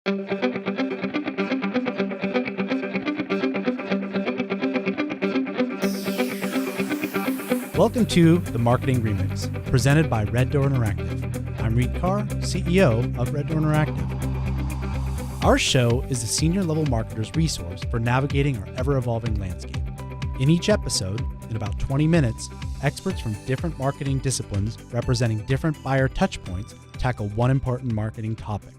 Welcome to the Marketing Remix, presented by Red Door Interactive. I'm Reed Carr, CEO of Red Door Interactive. Our show is a senior level marketer's resource for navigating our ever-evolving landscape. In each episode, in about 20 minutes, experts from different marketing disciplines representing different buyer touchpoints tackle one important marketing topic.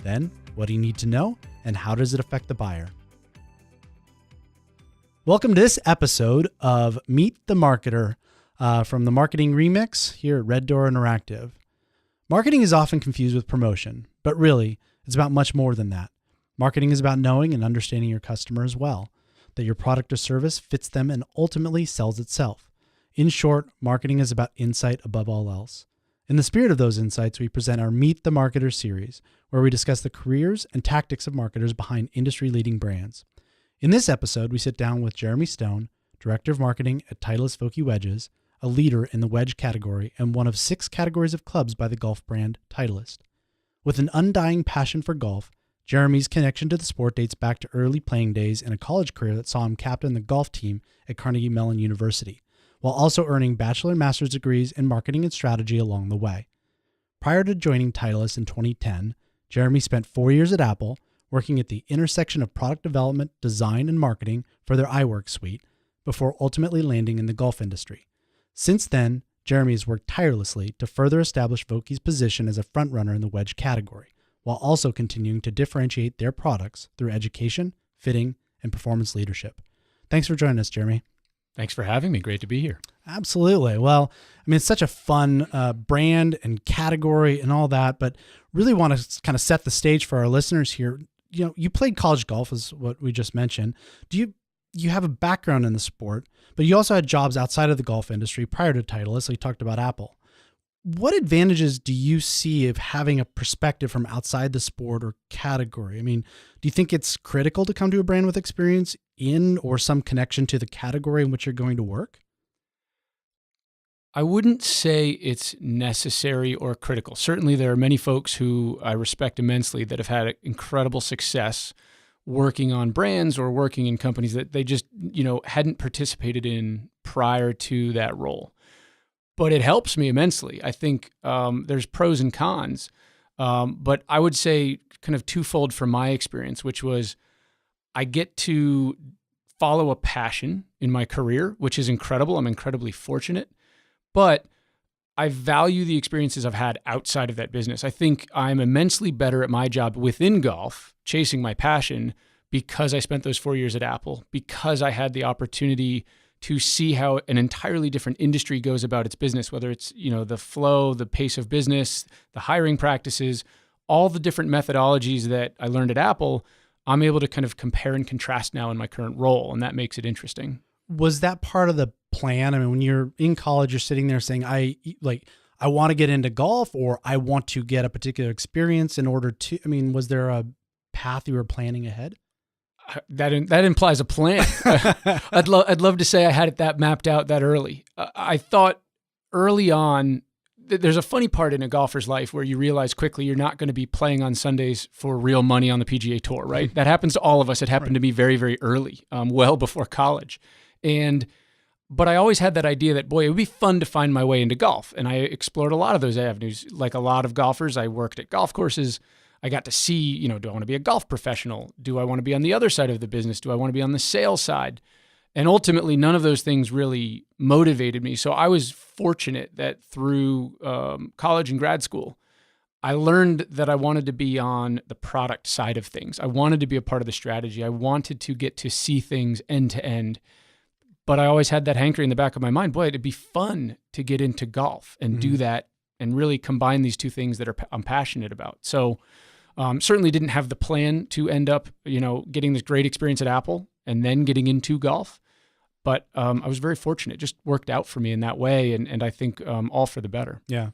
Then, what do you need to know, and how does it affect the buyer? Welcome to this episode of Meet the Marketer from the Marketing Remix here at Red Door Interactive. Marketing is often confused with promotion, but really, it's about much more than that. Marketing is about knowing and understanding your customer as well, that your product or service fits them and ultimately sells itself. In short, marketing is about insight above all else. In the spirit of those insights, we present our Meet the Marketer series, where we discuss the careers and tactics of marketers behind industry-leading brands. In this episode, we sit down with Jeremy Stone, Director of Marketing at Titleist Vokey Wedges, a leader in the wedge category and one of 6 categories of clubs by the golf brand Titleist. With an undying passion for golf, Jeremy's connection to the sport dates back to early playing days and a college career that saw him captain the golf team at Carnegie Mellon University, while also earning bachelor and master's degrees in marketing and strategy along the way. Prior to joining Titleist in 2010, Jeremy spent 4 years at Apple, working at the intersection of product development, design, and marketing for their iWork suite, before ultimately landing in the golf industry. Since then, Jeremy has worked tirelessly to further establish Vokey's position as a frontrunner in the wedge category, while also continuing to differentiate their products through education, fitting, and performance leadership. Thanks for joining us, Jeremy. Thanks for having me. Great to be here. Absolutely. Well, I mean, it's such a fun brand and category and all that, but really want to kind of set the stage for our listeners here. You know, you played college golf, is what we just mentioned. You have a background in the sport, but you also had jobs outside of the golf industry prior to Titleist. So you talked about Apple. What advantages do you see of having a perspective from outside the sport or category? I mean, do you think it's critical to come to a brand with experience in or some connection to the category in which you're going to work? I wouldn't say it's necessary or critical. Certainly there are many folks who I respect immensely that have had incredible success working on brands or working in companies that they just, hadn't participated in prior to that role. But it helps me immensely. I think there's pros and cons, but I would say kind of twofold from my experience, which was I get to follow a passion in my career, which is incredible. I'm incredibly fortunate, but I value the experiences I've had outside of that business. I think I'm immensely better at my job within golf, chasing my passion, because I spent those 4 years at Apple, because I had the opportunity to see how an entirely different industry goes about its business, whether it's, the flow, the pace of business, the hiring practices, all the different methodologies that I learned at Apple, I'm able to kind of compare and contrast now in my current role, and that makes it interesting. Was that part of the plan? I mean, when you're in college, you're sitting there saying, I want to get into golf, or I want to get a particular experience in order to, was there a path you were planning ahead? That implies a plan. I'd love to say I had it that mapped out that early. I thought early on, there's a funny part in a golfer's life where you realize quickly you're not going to be playing on Sundays for real money on the PGA Tour, right? That happens to all of us. It happened to me very, very early, well before college. But I always had that idea that, boy, it would be fun to find my way into golf. And I explored a lot of those avenues. Like a lot of golfers, I worked at golf courses. I got to see, do I want to be a golf professional? Do I want to be on the other side of the business? Do I want to be on the sales side? And ultimately, none of those things really motivated me. So I was fortunate that through college and grad school, I learned that I wanted to be on the product side of things. I wanted to be a part of the strategy. I wanted to get to see things end to end. But I always had that hankering in the back of my mind, boy, it'd be fun to get into golf and do that and really combine these two things that I'm passionate about. So certainly didn't have the plan to end up, getting this great experience at Apple and then getting into golf. But I was very fortunate. It just worked out for me in that way. And I think all for the better. Yeah.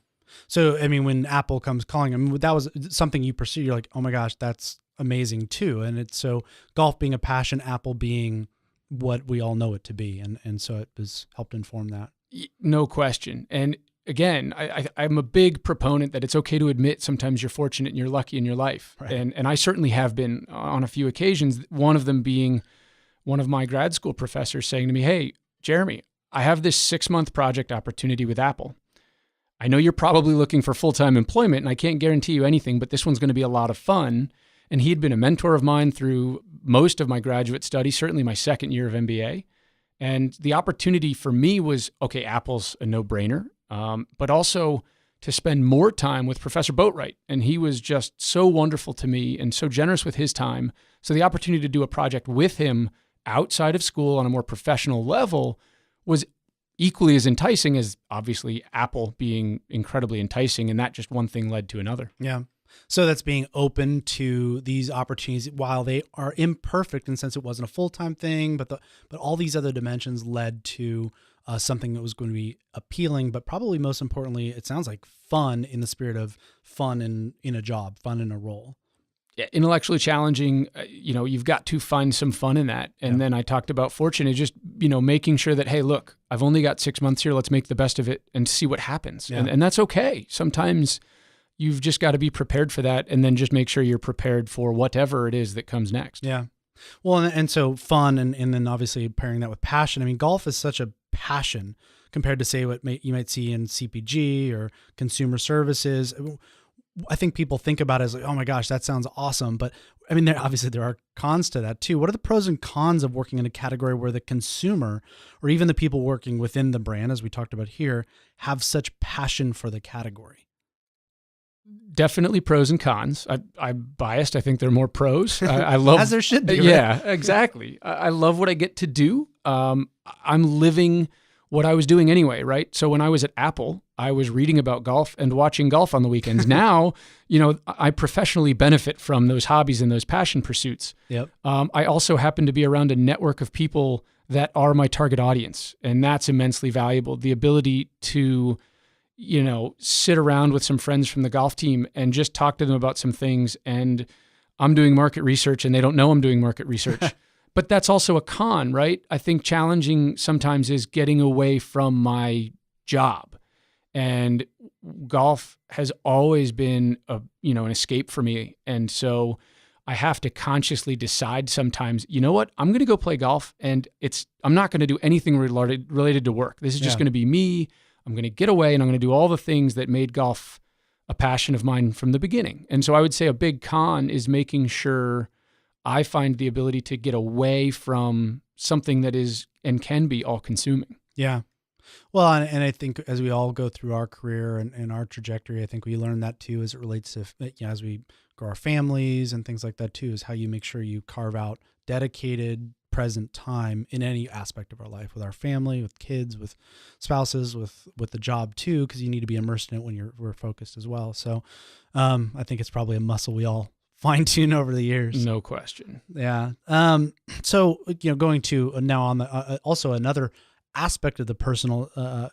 So, when Apple comes calling, that was something you pursued. You're like, oh my gosh, that's amazing too. And it's so golf being a passion, Apple being what we all know it to be. And so it has helped inform that. No question. And again, I'm a big proponent that it's okay to admit sometimes you're fortunate and you're lucky in your life. Right. And I certainly have been on a few occasions, one of them being one of my grad school professors saying to me, "Hey, Jeremy, I have this 6-month project opportunity with Apple. I know you're probably looking for full-time employment and I can't guarantee you anything, but this one's going to be a lot of fun." And he had been a mentor of mine through most of my graduate study, certainly my second year of MBA. And the opportunity for me was, okay, Apple's a no-brainer, but also to spend more time with Professor Boatwright. And he was just so wonderful to me and so generous with his time. So the opportunity to do a project with him outside of school on a more professional level was equally as enticing as obviously Apple being incredibly enticing. And that just one thing led to another. Yeah. So that's being open to these opportunities while they are imperfect in the sense it wasn't a full-time thing, but all these other dimensions led to something that was going to be appealing, but probably most importantly, it sounds like fun in the spirit of fun in a job, fun in a role. Yeah, intellectually challenging, you've got to find some fun in that. And then I talked about fortune, just, making sure that, hey, look, I've only got 6 months here. Let's make the best of it and see what happens. Yeah. And that's okay. Sometimes you've just got to be prepared for that and then just make sure you're prepared for whatever it is that comes next. Yeah. Well, and so fun and then obviously pairing that with passion. I mean, golf is such a passion compared to say what you might see in CPG or consumer services. I think people think about it as like, oh my gosh, that sounds awesome. But I mean, there are cons to that too. What are the pros and cons of working in a category where the consumer or even the people working within the brand, as we talked about here, have such passion for the category? Definitely pros and cons. I'm biased. I think there are more pros. I love as there should be. Right? Yeah, exactly. I love what I get to do. I'm living what I was doing anyway, right? So when I was at Apple, I was reading about golf and watching golf on the weekends. Now, I professionally benefit from those hobbies and those passion pursuits. Yep. I also happen to be around a network of people that are my target audience, and that's immensely valuable. The ability to sit around with some friends from the golf team and just talk to them about some things. And I'm doing market research and they don't know I'm doing market research. But that's also a con, right? I think challenging sometimes is getting away from my job. And golf has always been an escape for me. And so I have to consciously decide sometimes, you know what, I'm going to go play golf and I'm not going to do anything related to work. This is just going to be me. I'm going to get away and I'm going to do all the things that made golf a passion of mine from the beginning. And so I would say a big con is making sure I find the ability to get away from something that is and can be all-consuming. Yeah. Well, and I think as we all go through our career and our trajectory, I think we learn that too as it relates to, as we grow our families and things like that too, is how you make sure you carve out dedicated present time in any aspect of our life, with our family, with kids, with spouses, with the job too, because you need to be immersed in it when we're focused as well. So I think it's probably a muscle we all fine tune over the years. No question. Yeah. So, going to now on the, also another aspect of the personal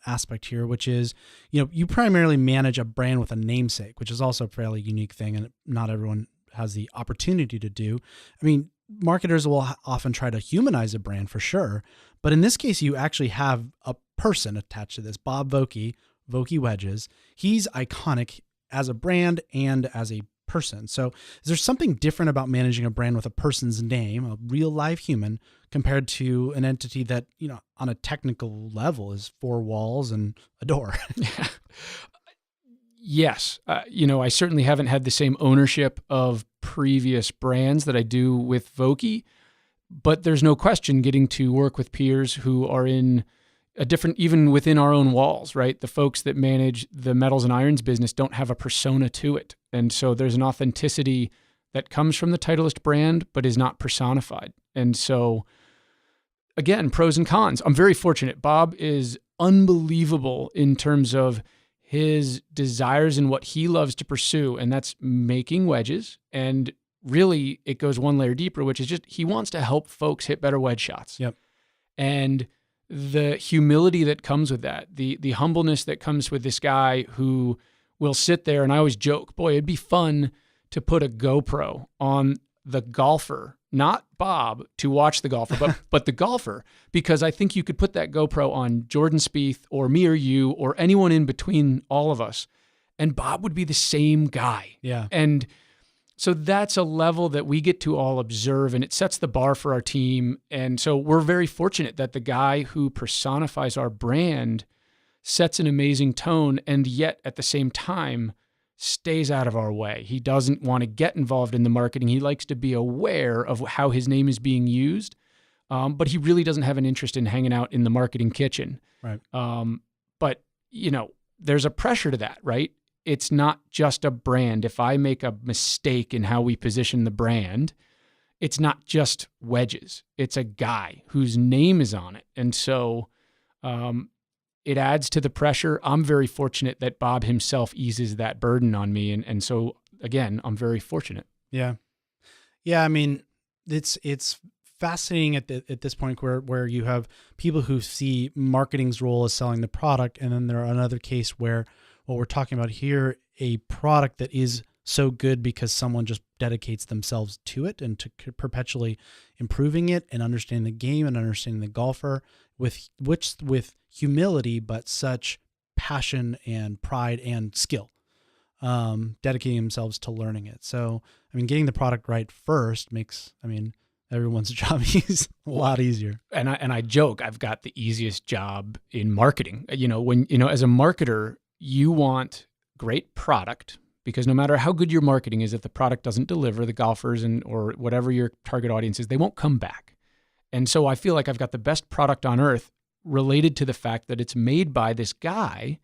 aspect here, which is, you primarily manage a brand with a namesake, which is also a fairly unique thing. And not everyone has the opportunity to do. I mean, marketers will often try to humanize a brand for sure. But in this case, you actually have a person attached to this, Bob Vokey Wedges. He's iconic as a brand and as a person. So is there something different about managing a brand with a person's name, a real live human, compared to an entity that, on a technical level is 4 walls and a door? Yeah. Yes. I certainly haven't had the same ownership of previous brands that I do with Vokey, but there's no question getting to work with peers who are in a different, even within our own walls, right? The folks that manage the metals and irons business don't have a persona to it. And so there's an authenticity that comes from the Titleist brand, but is not personified. And so again, pros and cons. I'm very fortunate. Bob is unbelievable in terms of his desires and what he loves to pursue, and that's making wedges. And really, it goes one layer deeper, which is just he wants to help folks hit better wedge shots. Yep. And the humility that comes with that, the humbleness that comes with this guy who will sit there, and I always joke, boy, it'd be fun to put a GoPro on the golfer, not Bob, to watch the golfer, but the golfer, because I think you could put that GoPro on Jordan Spieth or me or you or anyone in between all of us, and Bob would be the same guy. Yeah. And so that's a level that we get to all observe, and it sets the bar for our team. And so we're very fortunate that the guy who personifies our brand sets an amazing tone, and yet at the same time stays out of our way. He doesn't want to get involved in the marketing. He likes to be aware of how his name is being used, but he really doesn't have an interest in hanging out in the marketing kitchen. Right. But, there's a pressure to that, right? It's not just a brand. If I make a mistake in how we position the brand, it's not just wedges. It's a guy whose name is on it. And so it adds to the pressure. I'm very fortunate that Bob himself eases that burden on me. And so, again, I'm very fortunate. Yeah. Yeah. I mean, it's fascinating at this point where you have people who see marketing's role as selling the product. And then there are another case where what we're talking about here, a product that is so good because someone just dedicates themselves to it and to perpetually improving it and understanding the game and understanding the golfer with humility, but such passion and pride and skill, dedicating themselves to learning it. So, I mean, getting the product right first makes, everyone's job is a lot easier. And I joke, I've got the easiest job in marketing. When as a marketer, you want great product, because no matter how good your marketing is, if the product doesn't deliver, the golfers or whatever your target audience is, they won't come back. And so I feel like I've got the best product on earth related to the fact that it's made by this guy,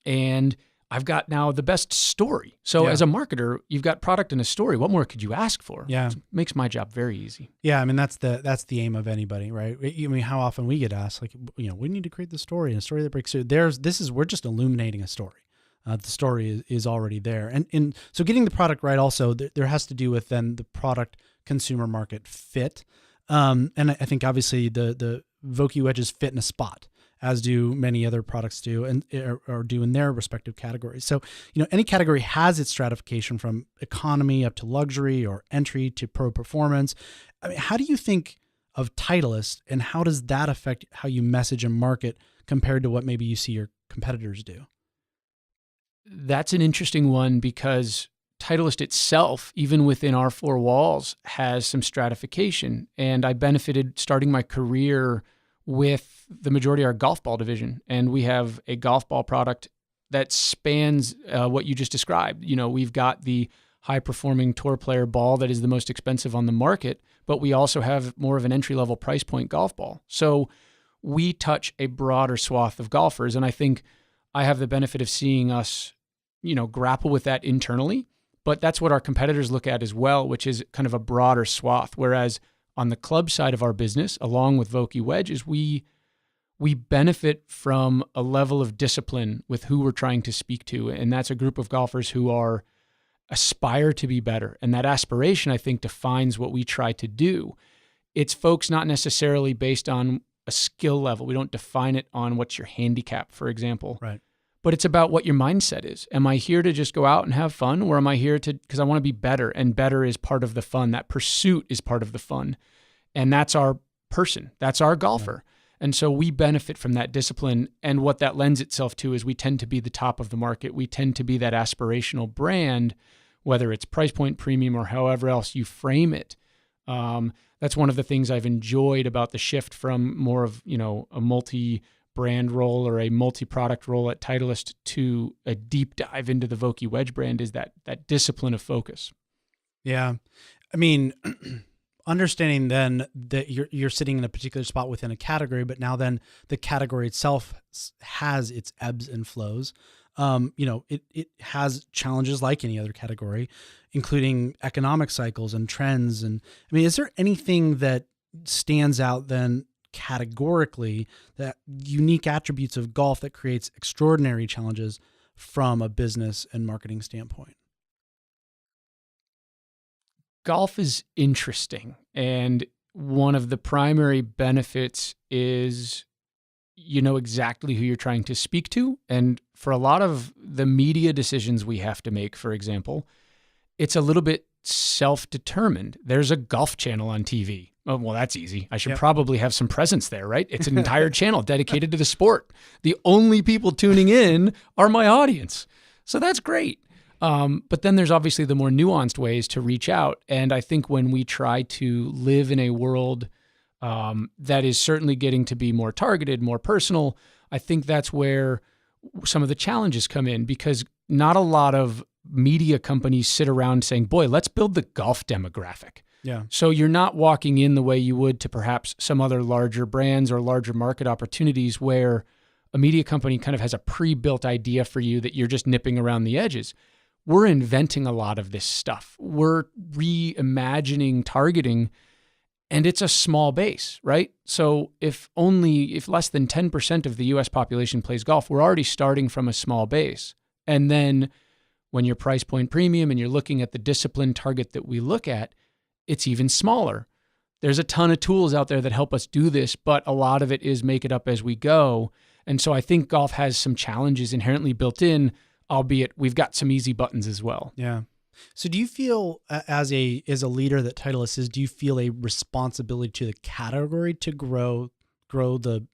and I've got now the best story. So as a marketer, you've got product and a story. What more could you ask for? Yeah. It makes my job very easy. Yeah. I mean, that's the aim of anybody, right? I mean, how often we get asked, like, we need to create the story and a story that breaks through. We're just illuminating a story. The story is already there. And so getting the product right also, there has to do with then the product consumer market fit. And I think obviously the Vokey wedges fit in a spot, as do many other products do or do in their respective categories. So, any category has its stratification from economy up to luxury or entry to pro performance. I mean, how do you think of Titleist, and how does that affect how you message and market compared to what maybe you see your competitors do? That's an interesting one, because Titleist itself, even within our four walls, has some stratification. And I benefited starting my career with the majority of our golf ball division. And we have a golf ball product that spans what you just described. We've got the high-performing tour player ball that is the most expensive on the market, but we also have more of an entry-level price point golf ball. So we touch a broader swath of golfers. And I think I have the benefit of seeing us, grapple with that internally. But that's what our competitors look at as well, which is kind of a broader swath. Whereas on the club side of our business, along with Vokey wedges, we benefit from a level of discipline with who we're trying to speak to. And that's a group of golfers who aspire to be better. And that aspiration, I think, defines what we try to do. It's folks not necessarily based on a skill level. We don't define it on what's your handicap, for example. Right. But it's about what your mindset is. Am I here to just go out and have fun, or am I here because I want to be better? And better is part of the fun. That pursuit is part of the fun. And that's our person. That's our golfer. Yeah. And so we benefit from that discipline. And what that lends itself to is we tend to be the top of the market. We tend to be that aspirational brand, whether it's price point, premium, or however else you frame it. That's one of the things I've enjoyed about the shift from more of, a multi-brand role or a multi-product role at Titleist to a deep dive into the Vokey wedge brand, is that discipline of focus. Yeah. I mean, understanding then that you're sitting in a particular spot within a category, but now then the category itself has its ebbs and flows. It has challenges like any other category, including economic cycles and trends. And I mean, is there anything that stands out then categorically, that unique attributes of golf that creates extraordinary challenges from a business and marketing standpoint? Golf is interesting. And one of the primary benefits is you know exactly who you're trying to speak to. And for a lot of the media decisions we have to make, for example, it's a little bit self-determined. There's a golf channel on TV. Oh, well, that's easy. I should probably have some presence there, right? It's an entire channel dedicated to the sport. The only people tuning in are my audience. So that's great. But then there's obviously the more nuanced ways to reach out. And I think when we try to live in a world that is certainly getting to be more targeted, more personal, I think that's where some of the challenges come in, because not a lot of media companies sit around saying, boy, let's build the golf demographic. Yeah. So you're not walking in the way you would to perhaps some other larger brands or larger market opportunities where a media company kind of has a pre-built idea for you that you're just nipping around the edges. We're inventing a lot of this stuff. We're reimagining targeting, and it's a small base, right? So if less than 10% of the US population plays golf, we're already starting from a small base. And then when you're price point premium and you're looking at the discipline target that we look at, it's even smaller. There's a ton of tools out there that help us do this, but a lot of it is make it up as we go. And so I think golf has some challenges inherently built in, albeit we've got some easy buttons as well. Yeah. So do you feel as a leader that Titleist is, do you feel a responsibility to the category to grow the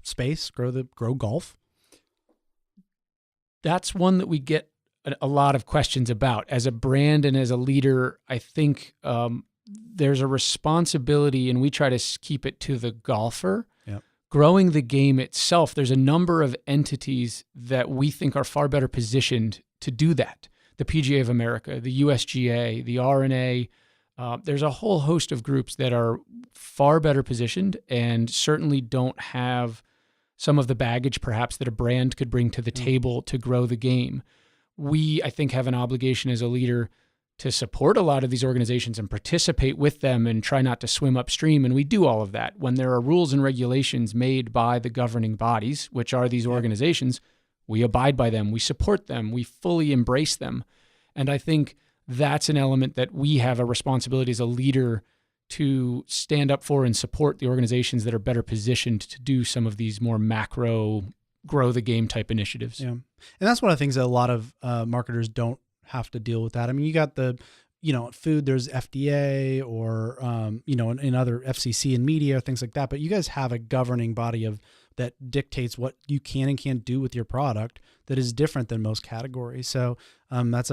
space, grow golf? That's one that we get a lot of questions about. As a brand and as a leader, I think there's a responsibility, and we try to keep it to the golfer. Yep. Growing the game itself, there's a number of entities that we think are far better positioned to do that. The PGA of America, the USGA, the R&A. There's a whole host of groups that are far better positioned and certainly don't have some of the baggage perhaps that a brand could bring to the table to grow the game. We, I think, have an obligation as a leader to support a lot of these organizations and participate with them and try not to swim upstream. And we do all of that. When there are rules and regulations made by the governing bodies, which are these organizations, we abide by them, we support them, we fully embrace them. And I think that's an element that we have a responsibility as a leader to stand up for and support the organizations that are better positioned to do some of these more macro grow the game type initiatives. Yeah. And that's one of the things that a lot of marketers don't have to deal with that. I mean, you got food, there's FDA or, in other FCC and media, things like that. But you guys have a governing body that dictates what you can and can't do with your product that is different than most categories. So that's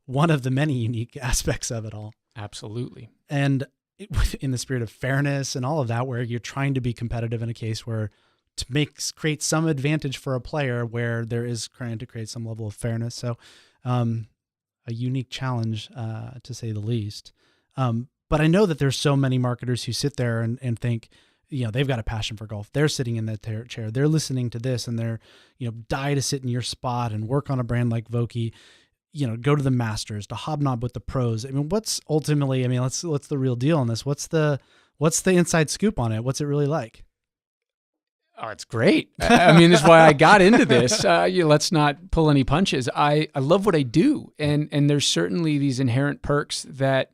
one of the many unique aspects of it all. Absolutely. And in the spirit of fairness and all of that, where you're trying to be competitive in a case where to create some advantage for a player where there is trying to create some level of fairness. So a unique challenge, to say the least. But I know that there's so many marketers who sit there and think, they've got a passion for golf. They're sitting in that chair. They're listening to this and they're, die to sit in your spot and work on a brand like Vokey, go to the Masters, to hobnob with the pros. I mean, what's ultimately, what's the real deal on this? What's the inside scoop on it? What's it really like? Oh, it's great. This is why I got into this. Let's not pull any punches. I love what I do. And there's certainly these inherent perks that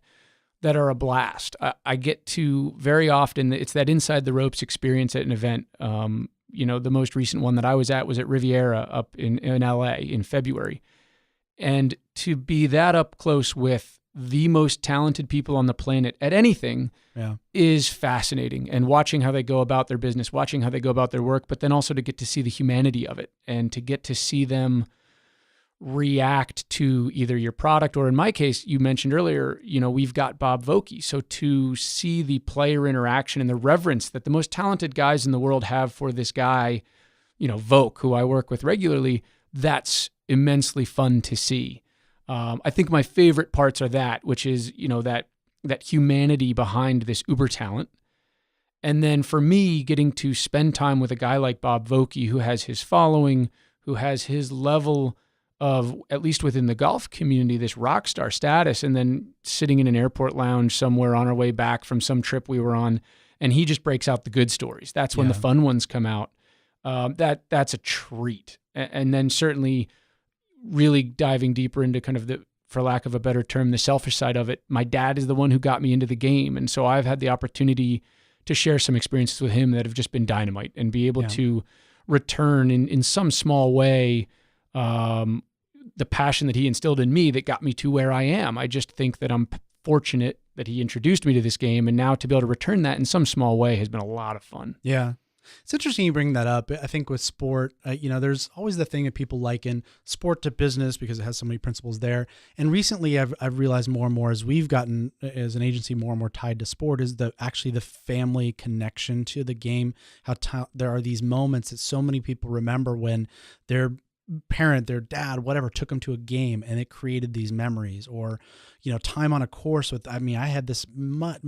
are a blast. I get to very often, it's that inside the ropes experience at an event. The most recent one that I was at Riviera up in LA in February. And to be that up close with the most talented people on the planet at anything is fascinating. And watching how they go about their business, watching how they go about their work, but then also to get to see the humanity of it and to get to see them react to either your product or, in my case, you mentioned earlier, we've got Bob Vokey. So to see the player interaction and the reverence that the most talented guys in the world have for this guy, Voke, who I work with regularly, that's immensely fun to see. I think my favorite parts are that, which is, that humanity behind this uber talent. And then for me, getting to spend time with a guy like Bob Vokey, who has his following, who has his level of, at least within the golf community, this rock star status, and then sitting in an airport lounge somewhere on our way back from some trip we were on, and he just breaks out the good stories. That's when the fun ones come out. That's a treat. And then certainly really diving deeper into kind of the, for lack of a better term, the selfish side of it. My dad is the one who got me into the game. And so I've had the opportunity to share some experiences with him that have just been dynamite and be able to return in some small way the passion that he instilled in me that got me to where I am. I just think that I'm fortunate that he introduced me to this game, and now to be able to return that in some small way has been a lot of fun. Yeah. It's interesting you bring that up. I think with sport, there's always the thing that people liken sport to business because it has so many principles there. And recently I've realized more and more as we've gotten as an agency more and more tied to sport is actually the family connection to the game. There are these moments that so many people remember when their parent, their dad, whatever, took them to a game and it created these memories. Or, time on a course I had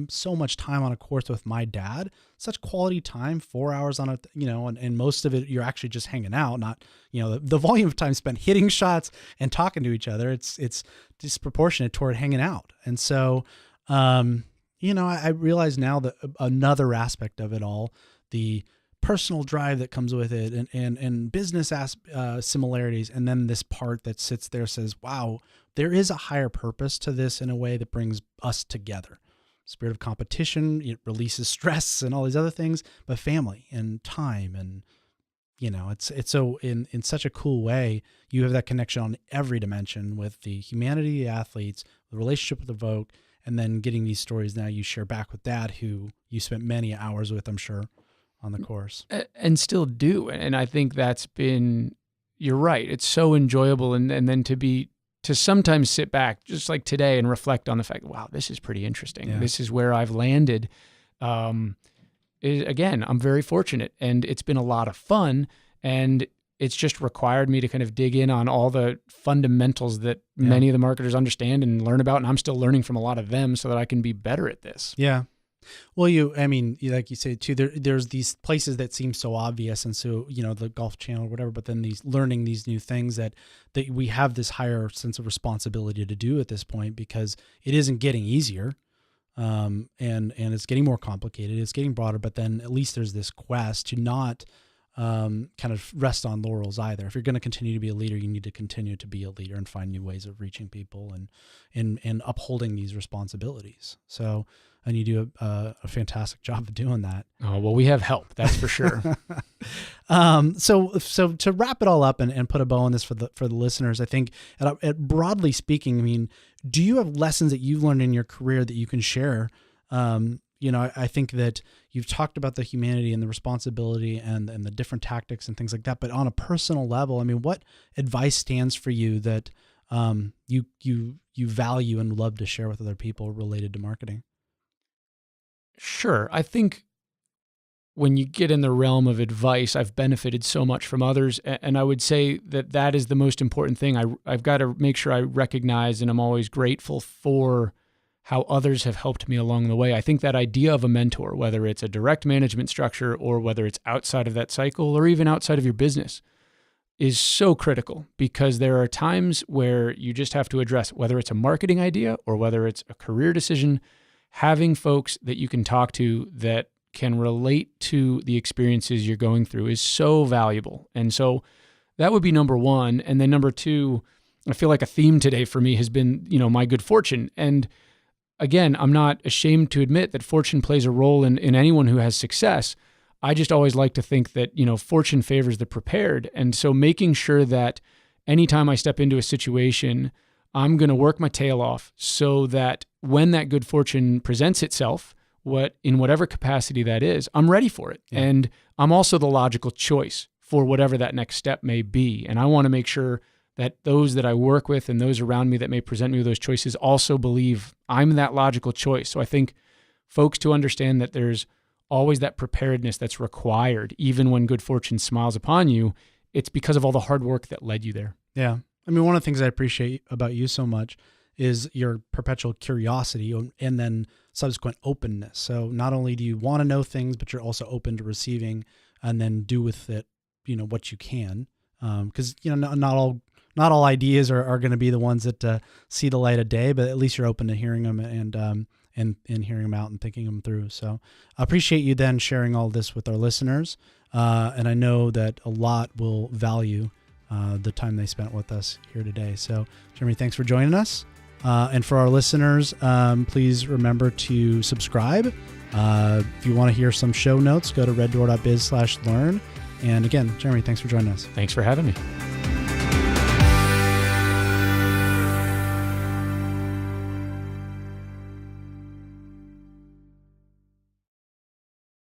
so much time on a course with my dad, such quality time, 4 hours on it, and most of it, you're actually just hanging out, not, the volume of time spent hitting shots and talking to each other. It's disproportionate toward hanging out. And so, I realize now that another aspect of it all, the personal drive that comes with it and business similarities. And then this part that sits there says, wow, there is a higher purpose to this in a way that brings us together. Spirit of competition, it releases stress and all these other things, but family and time and, it's so in such a cool way, you have that connection on every dimension with the humanity, the athletes, the relationship with the Vogue, and then getting these stories now you share back with Dad, who you spent many hours with, I'm sure, on the course. And still do. And I think that's been, you're right. It's so enjoyable. And then to sometimes sit back just like today and reflect on the fact, wow, this is pretty interesting. Yeah. This is where I've landed. Again, I'm very fortunate and it's been a lot of fun, and it's just required me to kind of dig in on all the fundamentals that many of the marketers understand and learn about. And I'm still learning from a lot of them so that I can be better at this. Yeah. Well, like you say too, there's these places that seem so obvious. And so, the Golf Channel or whatever, but then learning these new things that we have this higher sense of responsibility to do at this point, because it isn't getting easier. And it's getting more complicated. It's getting broader, but then at least there's this quest to not, kind of rest on laurels either. If you're going to continue to be a leader, you need to continue to be a leader and find new ways of reaching people and upholding these responsibilities. So, and you do a fantastic job of doing that. Oh, well, we have help, that's for sure. So to wrap it all up and put a bow on this for the listeners, I think broadly speaking, do you have lessons that you've learned in your career that you can share? I think that you've talked about the humanity and the responsibility and the different tactics and things like that, but on a personal level, what advice stands for you that you value and love to share with other people related to marketing? Sure. I think when you get in the realm of advice, I've benefited so much from others. And I would say that is the most important thing. I've got to make sure I recognize, and I'm always grateful for how others have helped me along the way. I think that idea of a mentor, whether it's a direct management structure or whether it's outside of that cycle or even outside of your business, is so critical, because there are times where you just have to address, whether it's a marketing idea or whether it's a career decision, having folks that you can talk to that can relate to the experiences you're going through is so valuable. And so that would be number one. And then number two, I feel like a theme today for me has been, my good fortune. And again, I'm not ashamed to admit that fortune plays a role in anyone who has success. I just always like to think that, fortune favors the prepared. And so making sure that anytime I step into a situation, I'm going to work my tail off so that when that good fortune presents itself, in whatever capacity that is, I'm ready for it. Yeah. And I'm also the logical choice for whatever that next step may be. And I want to make sure that those that I work with and those around me that may present me with those choices also believe I'm that logical choice. So I think folks to understand that there's always that preparedness that's required, even when good fortune smiles upon you, it's because of all the hard work that led you there. Yeah. One of the things I appreciate about you so much is your perpetual curiosity and then subsequent openness. So not only do you want to know things, but you're also open to receiving and then do with it, what you can. Because, not all ideas are going to be the ones that see the light of day, but at least you're open to hearing them and hearing them out and thinking them through. So I appreciate you then sharing all this with our listeners. And I know that a lot will value the time they spent with us here today. So Jeremy, thanks for joining us. And for our listeners, please remember to subscribe. If you want to hear some show notes, go to reddoor.biz/learn. And again, Jeremy, thanks for joining us. Thanks for having me.